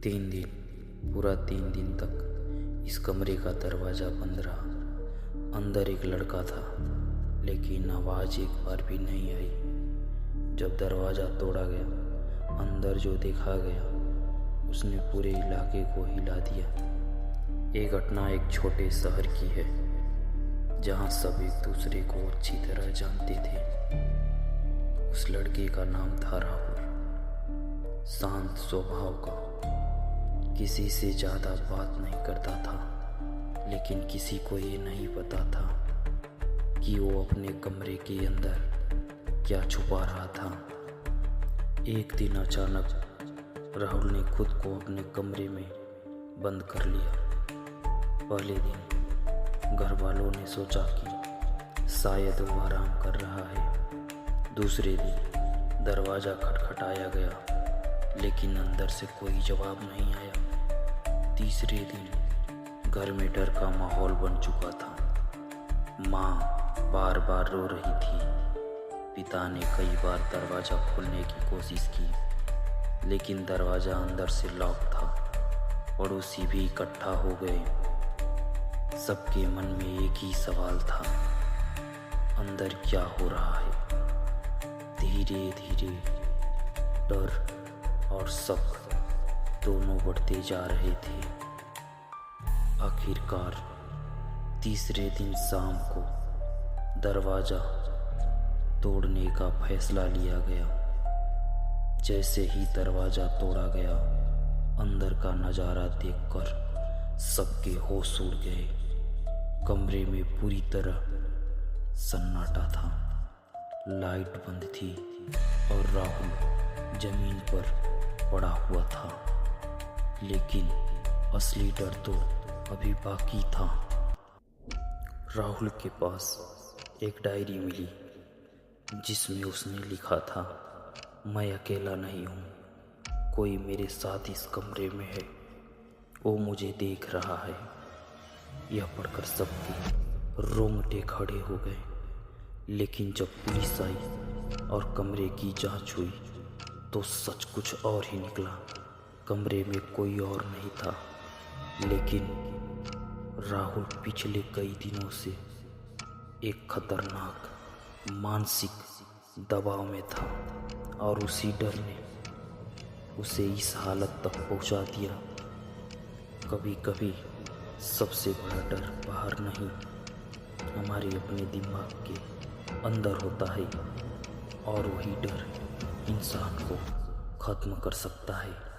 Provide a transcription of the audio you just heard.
पूरा 3 दिन तक इस कमरे का दरवाज़ा बंद रहा। अंदर एक लड़का था, लेकिन आवाज़ एक बार भी नहीं आई। जब दरवाज़ा तोड़ा गया, अंदर जो देखा गया उसने पूरे इलाके को हिला दिया। ये घटना एक छोटे शहर की है, जहाँ सब एक दूसरे को अच्छी तरह जानते थे। उस लड़के का नाम था राहुल। शांत स्वभाव का, किसी से ज़्यादा बात नहीं करता था, लेकिन किसी को ये नहीं पता था कि वो अपने कमरे के अंदर क्या छुपा रहा था। एक दिन अचानक राहुल ने खुद को अपने कमरे में बंद कर लिया। पहले दिन घर वालों ने सोचा कि शायद वो आराम कर रहा है। दूसरे दिन दरवाज़ा खटखटाया गया, लेकिन अंदर से कोई जवाब नहीं आया। तीसरे दिन घर में डर का माहौल बन चुका था। माँ बार बार रो रही थी। पिता ने कई बार दरवाज़ा खोलने की कोशिश की, लेकिन दरवाज़ा अंदर से लॉक था। पड़ोसी भी इकट्ठा हो गए। सबके मन में एक ही सवाल था, अंदर क्या हो रहा है। धीरे धीरे डर और शक दोनों बढ़ते जा रहे थे। आखिरकार तीसरे दिन शाम को दरवाज़ा तोड़ने का फैसला लिया गया। जैसे ही दरवाज़ा तोड़ा गया, अंदर का नज़ारा देखकर सबके होश उड़ गए। कमरे में पूरी तरह सन्नाटा था। लाइट बंद थी और राहुल जमीन पर पड़ा हुआ था। लेकिन असली डर तो अभी बाकी था। राहुल के पास एक डायरी मिली, जिसमें उसने लिखा था, मैं अकेला नहीं हूँ, कोई मेरे साथ इस कमरे में है, वो मुझे देख रहा है। यह पढ़कर सबके रोंगटे खड़े हो गए। लेकिन जब पुलिस आई और कमरे की जांच हुई, तो सच कुछ और ही निकला। कमरे में कोई और नहीं था, लेकिन राहुल पिछले कई दिनों से एक खतरनाक मानसिक दबाव में था, और उसी डर ने उसे इस हालत तक पहुंचा दिया। कभी कभी सबसे बड़ा डर बाहर नहीं, हमारे अपने दिमाग के अंदर होता है, और वही डर इंसान को खत्म कर सकता है।